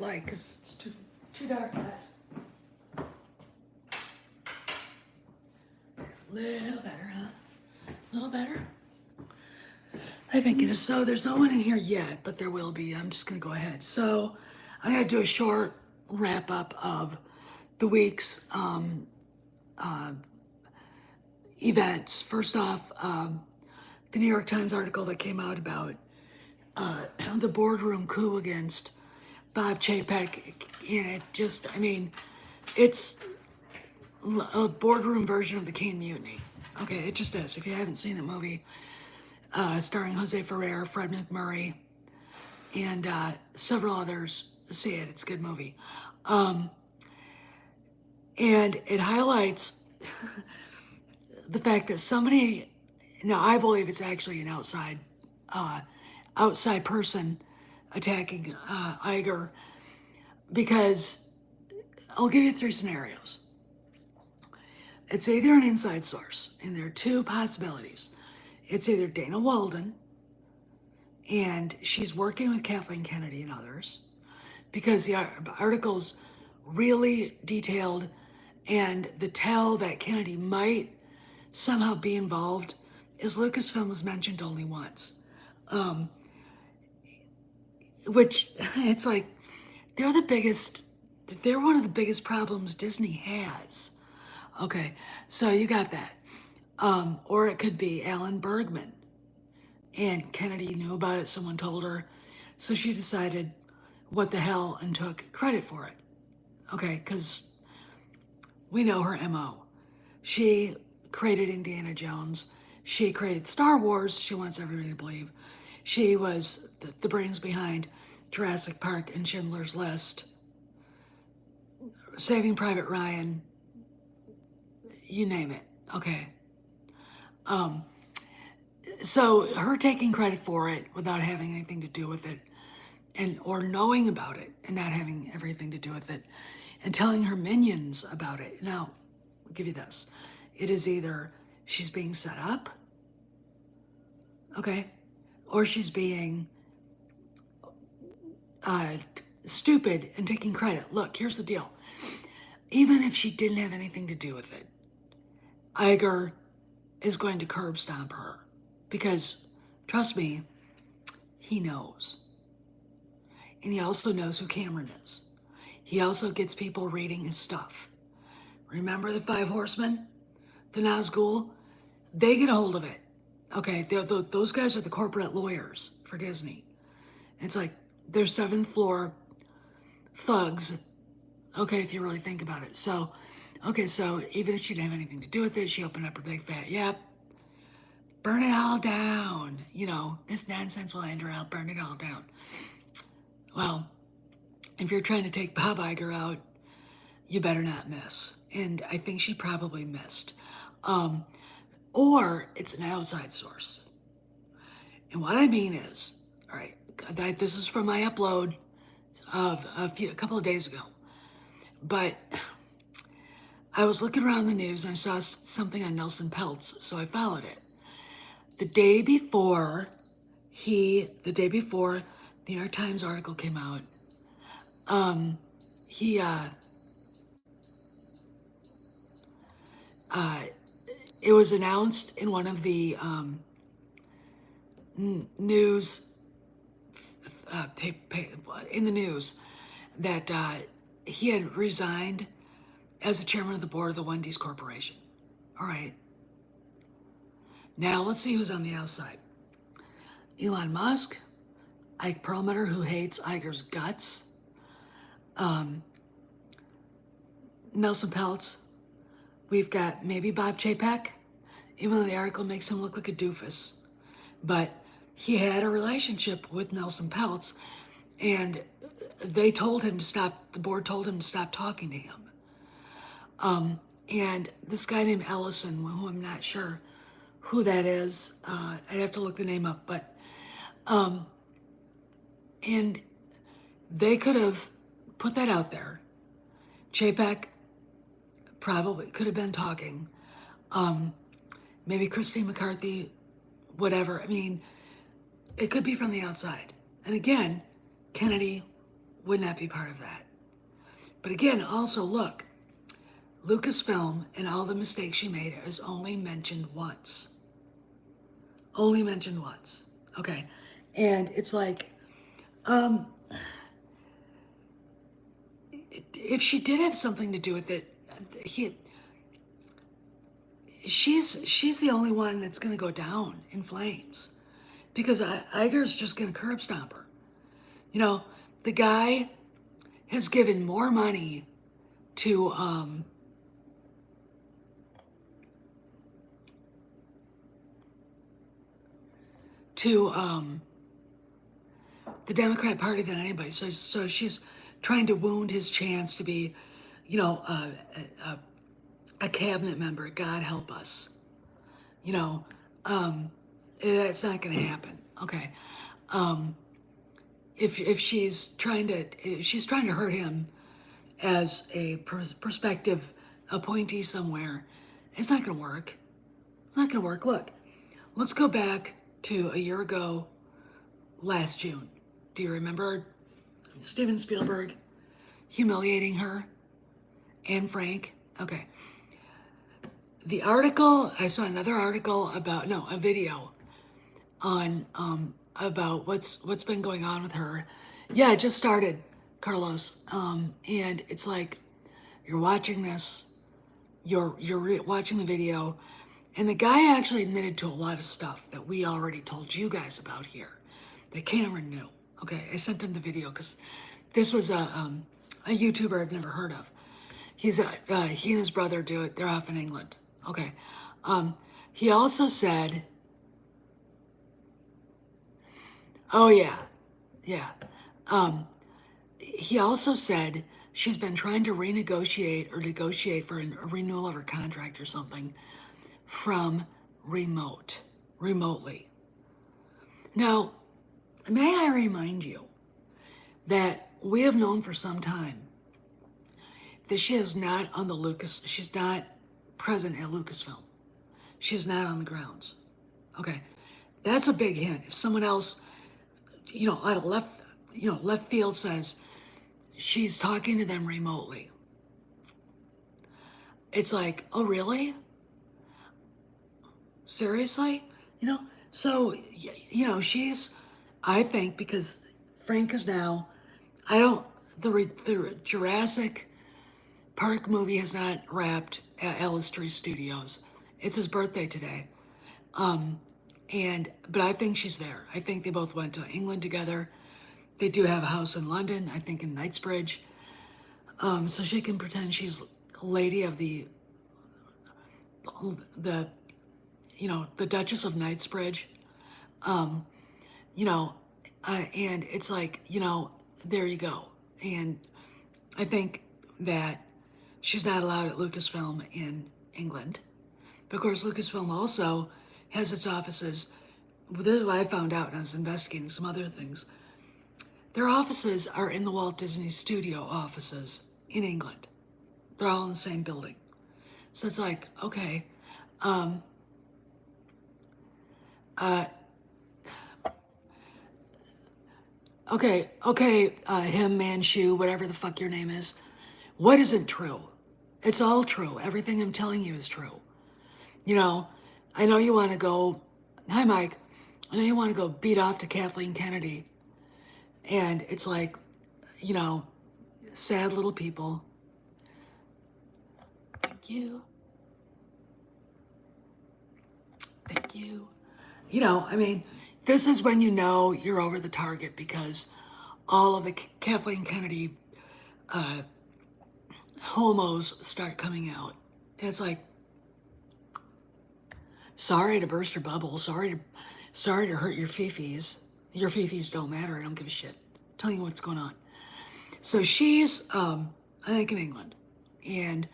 light because it's too dark, guys. Little better, huh? A little better. I think it is. So there's no one in here yet, but there will be. I'm just gonna go ahead. So I'm gonna do a short wrap up of the week's events. First off, the New York Times article that came out about the boardroom coup against Bob Chapek, and it just, I mean, it's a boardroom version of the Kane Mutiny. Okay, it just is. If you haven't seen the movie, starring Jose Ferrer, Fred McMurray, and several others, see it. It's a good movie. And it highlights the fact that somebody, now I believe it's actually an outside person attacking Iger, because I'll give you three scenarios. It's either an inside source, and there are two possibilities. It's either Dana Walden, and she's working with Kathleen Kennedy and others, because the article's really detailed, and the tell that Kennedy might somehow be involved is Lucasfilm was mentioned only once. Which, it's like, they're one of the biggest problems Disney has. Okay, so you got that. Or it could be Alan Bergman. And Kennedy knew about it, someone told her. So she decided what the hell and took credit for it. Okay, because we know her MO. She created Indiana Jones. She created Star Wars, she wants everybody to believe. She was the brains behind Jurassic Park and Schindler's List, Saving Private Ryan, you name it. Okay. So her taking credit for it without having anything to do with it, and or knowing about it and not having everything to do with it, and telling her minions about it. Now, I'll give you this. It is either she's being set up, okay, or she's being stupid and taking credit. Look, here's the deal. Even if she didn't have anything to do with it, Iger is going to curb stomp her, because, trust me, he knows. And he also knows who Cameron is. He also gets people reading his stuff. Remember the Five Horsemen? The Nazgul? They get a hold of it. Okay, those guys are the corporate lawyers for Disney. It's like they're seventh floor thugs. Okay, if you really think about it. So, okay, so even if she didn't have anything to do with it, she opened up her big fat yep. Burn it all down. You know, this nonsense will end her out. Burn it all down. Well, if you're trying to take Bob Iger out, you better not miss. And I think she probably missed. Or it's an outside source. And what I mean is, all right, this is from my upload of a couple of days ago. But I was looking around the news and I saw something on Nelson Peltz, so I followed it. The day before the New York Times article came out, it was announced in one of the news, in the news, that he had resigned as the chairman of the board of the Wendy's Corporation. All right. Now let's see who's on the outside. Elon Musk, Ike Perlmutter, who hates Iger's guts, Nelson Peltz. We've got maybe Bob Chapek, even though the article makes him look like a doofus. But he had a relationship with Nelson Peltz, and they told him to stop, the board told him to stop talking to him. And this guy named Ellison, who I'm not sure who that is, I'd have to look the name up, but, and they could have put that out there. Chapek probably could have been talking. Maybe Christine McCarthy, whatever. I mean, it could be from the outside. And again, Kennedy would not be part of that. But again, also look, Lucasfilm and all the mistakes she made is only mentioned once. Only mentioned once. Okay. And it's like, um, if she did have something to do with it, she's the only one that's going to go down in flames, because Iger's just going to curb stomp her. You know, the guy has given more money to the Democrat Party than anybody. So she's trying to wound his chance to be, you know, a cabinet member. God help us. You know, that's not going to happen. Okay. If she's trying to hurt him as a prospective appointee somewhere, it's not going to work. It's not going to work. Look, let's go back to a year ago, last June. Do you remember Steven Spielberg humiliating her and Frank? Okay. The article, I saw another article about, no, a video on about what's been going on with her. Yeah, it just started, Carlos. And it's like, you're watching this, you're watching the video, and the guy actually admitted to a lot of stuff that we already told you guys about here, that Cameron knew. Okay, I sent him the video because this was a YouTuber I've never heard of. He and his brother do it. They're off in England. Okay. He also said, oh yeah, yeah. He also said she's been trying to renegotiate or negotiate for a renewal of her contract or something from remotely. Now, may I remind you that we have known for some time that she is not on she's not present at Lucasfilm. She's not on the grounds. Okay. That's a big hint. If someone else, out of left field says she's talking to them remotely, it's like, oh, really? Seriously? So, she's, I think, because Frank is now, the Jurassic Park movie has not wrapped at Ellis Tree Studios. It's his birthday today. But I think she's there. I think they both went to England together. They do have a house in London, I think in Knightsbridge. So she can pretend she's lady of the Duchess of Knightsbridge. And it's like, there you go. And I think that she's not allowed at Lucasfilm in England. But of course, Lucasfilm also has its offices. This is what I found out when I was investigating some other things. Their offices are in the Walt Disney Studio offices in England. They're all in the same building. So it's like, okay. Him, Manchu, whatever the fuck your name is. What isn't true? It's all true. Everything I'm telling you is true. I know you want to go, hi Mike, I know you want to go beat off to Kathleen Kennedy. And it's like, sad little people. Thank you. Thank you. This is when you're over the target, because all of the Kathleen Kennedy homos start coming out. And it's like, sorry to burst your bubble. Sorry to hurt your fifis. Your fifis don't matter. I don't give a shit. I'm telling you what's going on. So she's, I think, in England, and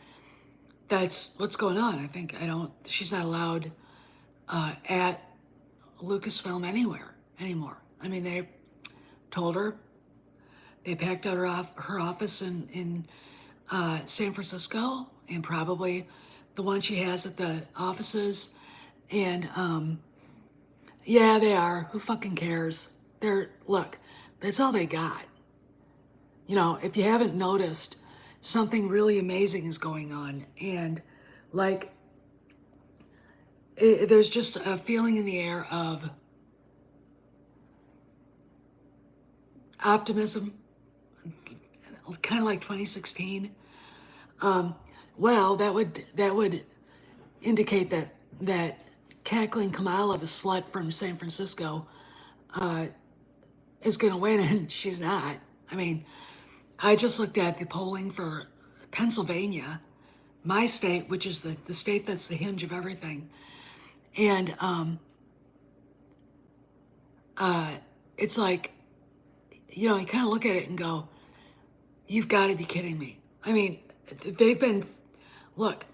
that's what's going on. She's not allowed at Lucasfilm anywhere anymore. They told her, they packed out her office in San Francisco, and probably the one she has at the offices. And yeah, they are. Who fucking cares? Look, that's all they got. You know, if you haven't noticed, something really amazing is going on. And like, there's just a feeling in the air of optimism, kind of like 2016. Well, that would indicate that cackling Kamala, the slut from San Francisco, is going to win, and she's not. I mean, I just looked at the polling for Pennsylvania, my state, which is the state that's the hinge of everything, and it's like, you know, you kind of look at it and go, "You've got to be kidding me." I mean, they've been, look,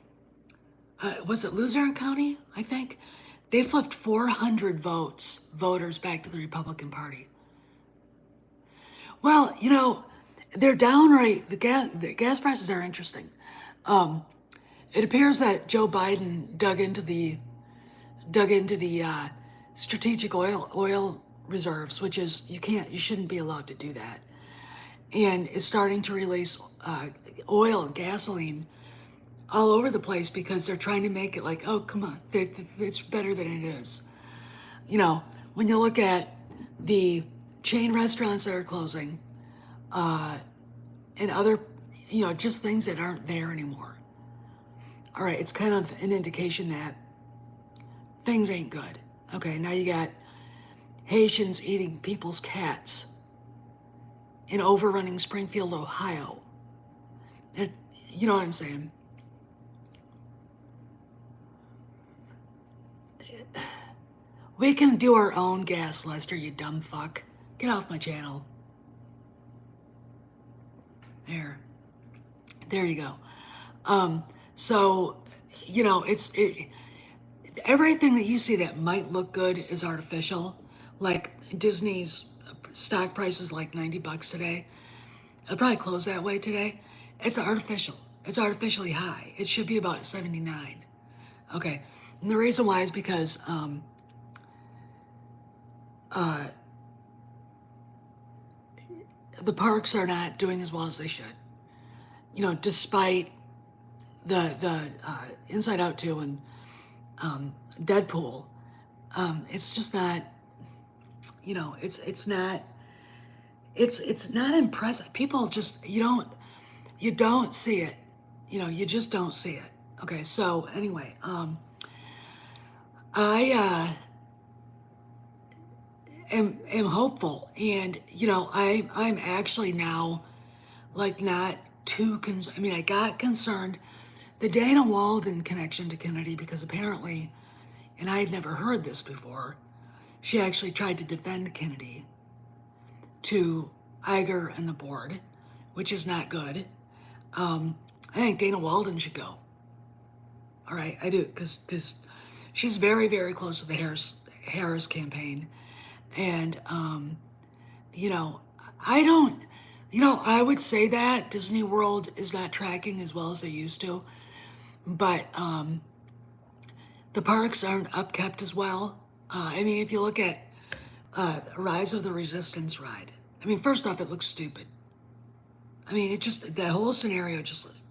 was it Luzerne County? I think they flipped 400 voters back to the Republican Party. Well, you know, they're downright, the gas prices are interesting. It appears that Joe Biden dug into the strategic oil reserves, which is, you shouldn't be allowed to do that, and is starting to release oil and gasoline all over the place because they're trying to make it like, oh, come on, it's better than it is. You know, when you look at the chain restaurants that are closing, and other, you know, just things that aren't there anymore. All right, it's kind of an indication that things ain't good. Okay, now you got Haitians eating people's cats in overrunning Springfield, Ohio. You know what I'm saying? We can do our own gas, Lester, you dumb fuck. Get off my channel. There you go. So, you know, everything that you see that might look good is artificial. Like Disney's stock price is like $90 today. It'll probably close that way today. It's artificial. It's artificially high. It should be about 79. Okay. And the reason why is because the parks are not doing as well as they should. You know, despite the Inside Out 2 and Deadpool, it's just not. You know, it's not impressive. People just, you don't see it. You know, you just don't see it. Okay, so anyway, I am hopeful, and you know, I'm actually now like not too I mean, I got concerned the Dana Walden connection to Kennedy because apparently, and I had never heard this before, she actually tried to defend Kennedy to Iger and the board, which is not good. I think Dana Walden should go. All right, I do, because she's very, very close to the Harris campaign, and you know, I don't, you know, I would say that Disney World is not tracking as well as they used to, but the parks aren't upkept as well. I mean, if you look at Rise of the Resistance ride, I mean, first off, it looks stupid. I mean, it just, that whole scenario just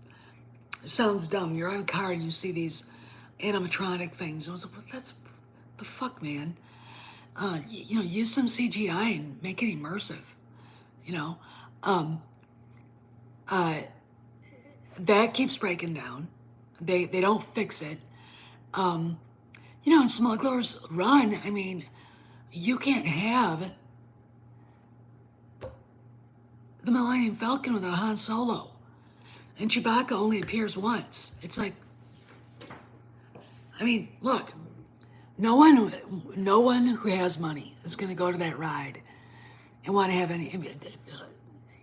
sounds dumb. You're on a car and you see these animatronic things. I was like, that's the fuck, man. You know, use some CGI and make it immersive. You know, that keeps breaking down. They don't fix it. You know, in Smuggler's Run, I mean, you can't have the Millennium Falcon without Han Solo. And Chewbacca only appears once. It's like, I mean, look, no one who has money is going to go to that ride and want to have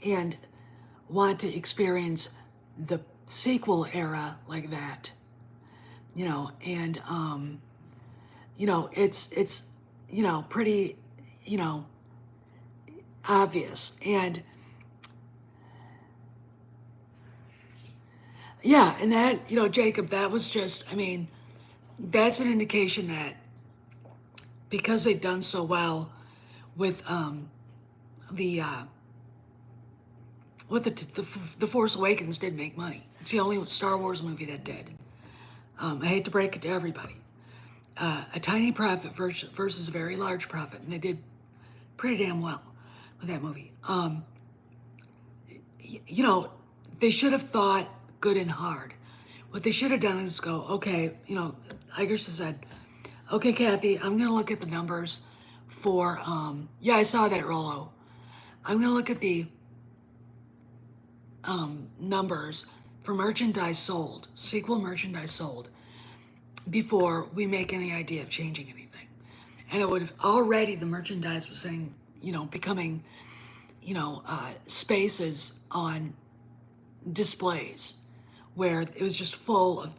and want to experience the sequel era like that. You know, and you know, it's you know, pretty, you know, obvious. And yeah, and that, you know, Jacob, that was just, I mean, that's an indication that because they've done so well with the what the Force Awakens did make money. It's the only Star Wars movie that did. I hate to break it to everybody. A tiny profit versus a very large profit, and they did pretty damn well with that movie. You know, they should have thought good and hard. What they should have done is go, okay, you know, Iger said, okay, Kathy, I'm going to look at the numbers for, yeah, I saw that, Rollo. I'm going to look at the numbers for merchandise sold, sequel merchandise sold, before we make any idea of changing anything. And it would have already, the merchandise was saying, you know, becoming, you know, spaces on displays where it was just full of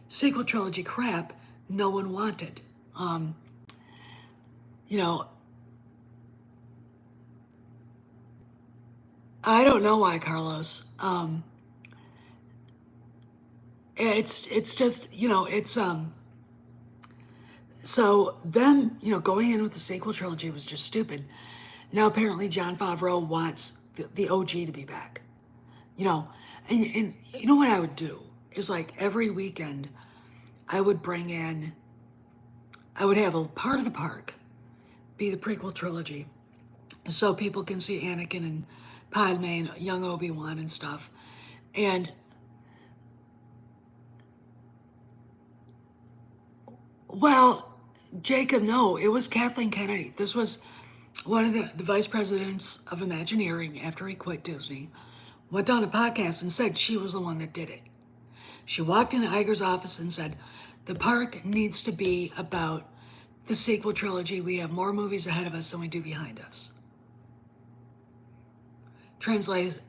sequel trilogy crap no one wanted. You know, I don't know why, Carlos. It's just, you know, it's so them, you know, going in with the sequel trilogy was just stupid. Now apparently Jon Favreau wants the OG to be back. You know, and you know what I would do is like every weekend I would bring in, I would have a part of the park be the prequel trilogy so people can see Anakin and Padme and young Obi-Wan and stuff. And well, Jacob, no, it was Kathleen Kennedy. This was one of the vice presidents of Imagineering after he quit Disney, went on a podcast and said she was the one that did it. She walked into Iger's office and said, the park needs to be about the sequel trilogy. We have more movies ahead of us than we do behind us. Translated,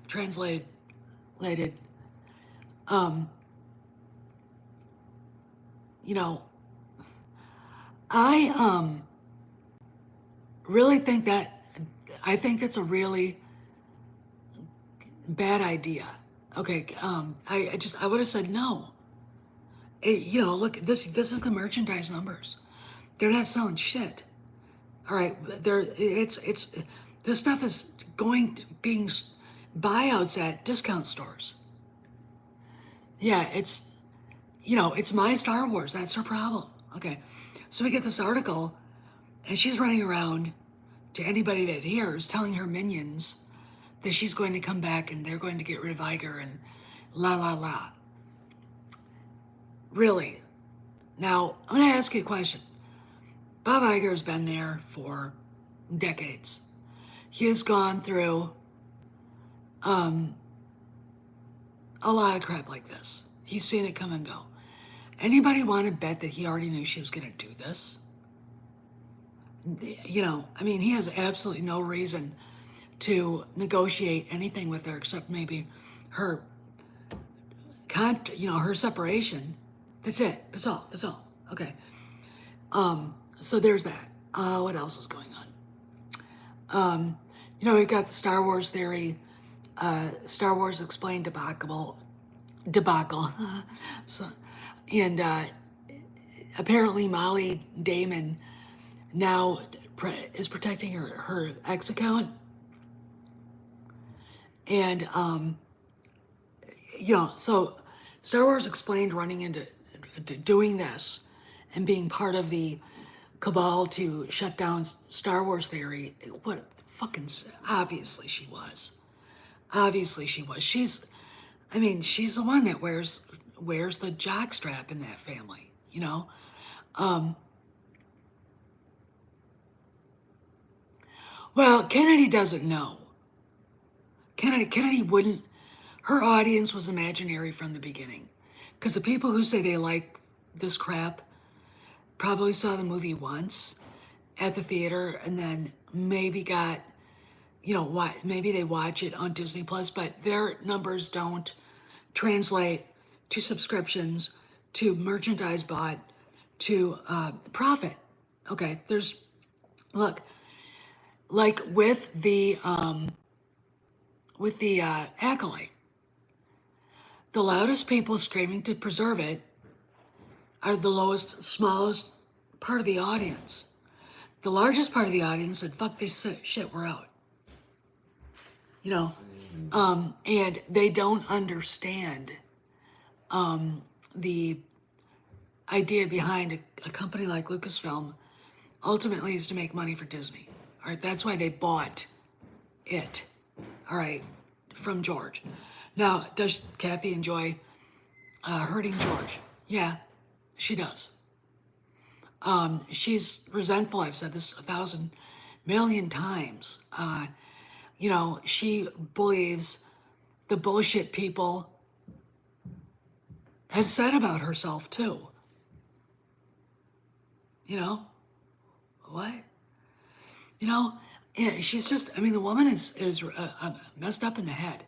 you know, I really think I think that's a really bad idea. Okay, I would have said no. You know, look, this is the merchandise numbers. They're not selling shit. All right, it's this stuff is being buyouts at discount stores. Yeah, it's, you know, it's my Star Wars. That's her problem. Okay, so we get this article, and she's running around to anybody that hears, telling her minions that she's going to come back and they're going to get rid of Iger and la la la. Really? Now, I'm going to ask you a question. Bob Iger has been there for decades. He has gone through a lot of crap like this. He's seen it come and go. Anybody want to bet that he already knew she was going to do this? You know, I mean, he has absolutely no reason to negotiate anything with her except maybe her, you know, her separation. That's it. That's all. That's all. Okay. So there's that. What else is going on? You know, we've got the Star Wars theory, Star Wars explained debacle. So, and apparently Molly Damon now is protecting her ex account. And, you know, so Star Wars explained running into doing this and being part of the cabal to shut down Star Wars theory. What fucking, obviously she was. Obviously she was. She's the one that wears the jockstrap in that family, you know? Well, Kennedy doesn't know. Kennedy wouldn't, her audience was imaginary from the beginning. Because the people who say they like this crap probably saw the movie once at the theater and then maybe got, you know, maybe they watch it on Disney Plus, but their numbers don't translate to subscriptions, to merchandise bought, to profit. Okay, look, like with the Acolyte, the loudest people screaming to preserve it are the smallest part of the audience. The largest part of the audience said, fuck this shit, we're out. You know, And they don't understand the idea behind a company like Lucasfilm ultimately is to make money for Disney. All right, that's why they bought it. All right, from George. Now, does Kathy enjoy hurting George? Yeah, she does. She's resentful. I've said this 1,000,000,000 times. She believes the bullshit people have said about herself too. You know what? You know, yeah, she's just. I mean, the woman is messed up in the head.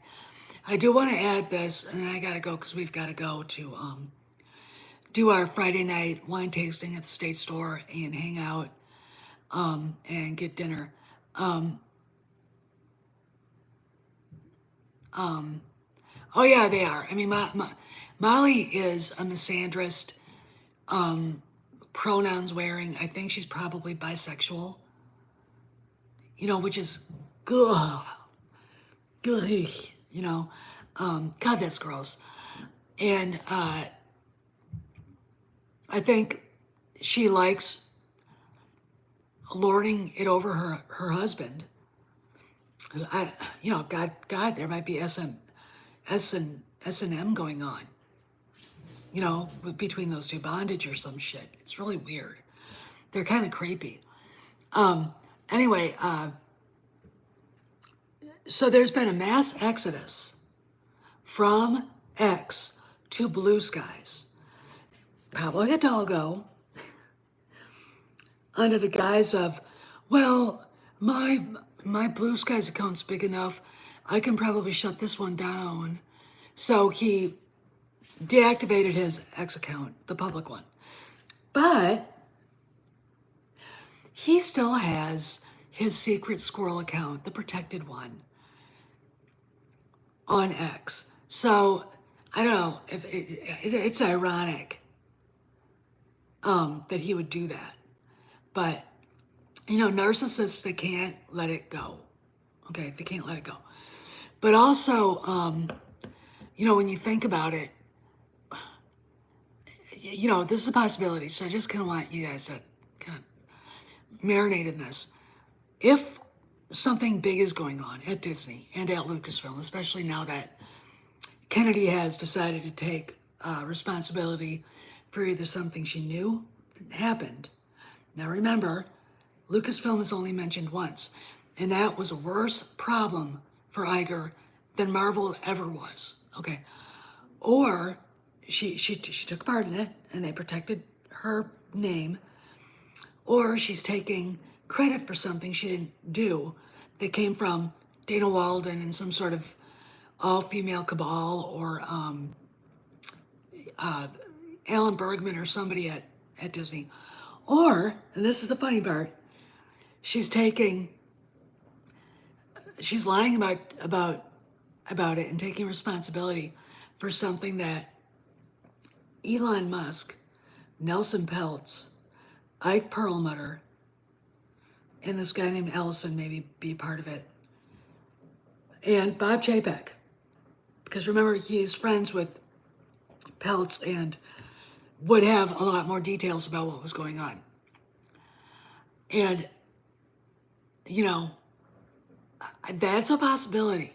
I do want to add this, and then I gotta go because we've got to go to do our Friday night wine tasting at the State Store and hang out and get dinner. Oh yeah, they are. I mean, Molly is a misandrist, pronouns wearing. I think she's probably bisexual. Which is good. Good. God, that's gross. And I think she likes lording it over her husband. God, there might be S and M going on. Between those two, bondage or some shit. It's really weird. They're kind of creepy. Anyway, so there's been a mass exodus from X to Blue Skies. Pablo Hidalgo, under the guise of, well, my Blue Skies account's big enough, I can probably shut this one down. So he deactivated his X account, the public one. But he still has his secret squirrel account, the protected one, on X. So I don't know if it's ironic that he would do that. But, narcissists, they can't let it go. Okay, they can't let it go. But also, when you think about it, this is a possibility. So I just kind of want you guys to kind of marinate in this. If something big is going on at Disney and at Lucasfilm, especially now that Kennedy has decided to take responsibility for either something she knew happened. Now remember, Lucasfilm is only mentioned once, and that was a worse problem for Iger than Marvel ever was. Okay, or she took part in it, and they protected her name, or she's taking credit for something she didn't do that came from Dana Walden and some sort of all-female cabal, or Alan Bergman or somebody at Disney. Or, and this is the funny part, she's lying about it and taking responsibility for something that Elon Musk, Nelson Peltz, Ike Perlmutter, and this guy named Ellison maybe be part of it, and Bob Chapek, because remember, he is friends with Peltz and would have a lot more details about what was going on. And, that's a possibility.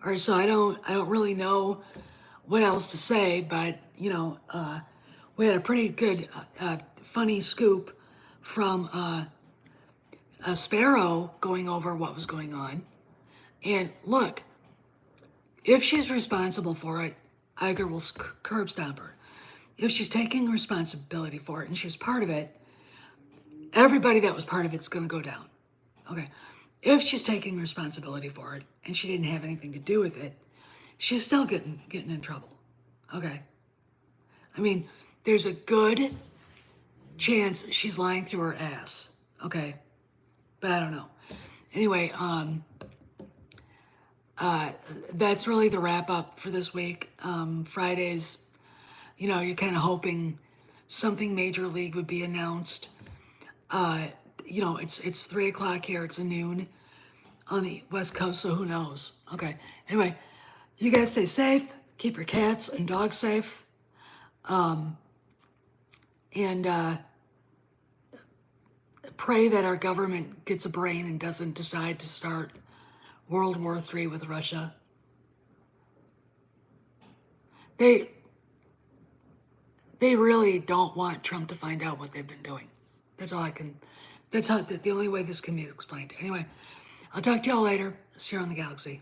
All right, so I don't really know what else to say, but, we had a pretty good, funny scoop from Sparrow going over what was going on. And look, if she's responsible for it, Iger will curb stomp her. If she's taking responsibility for it and she was part of it, everybody that was part of it's going to go down. Okay. If she's taking responsibility for it and she didn't have anything to do with it, she's still getting in trouble. Okay. I mean, there's a good chance she's lying through her ass. Okay. But I don't know. Anyway, that's really the wrap up for this week. Fridays, you're kind of hoping something major league would be announced. It's 3:00 here. It's a noon. on the West Coast, so who knows? Okay. Anyway, you guys stay safe. Keep your cats and dogs safe. And pray that our government gets a brain and doesn't decide to start World War III with Russia. They really don't want Trump to find out what they've been doing. That's all I can, that's how, the only way this can be explained. Anyway, I'll talk to y'all later. See you on the galaxy.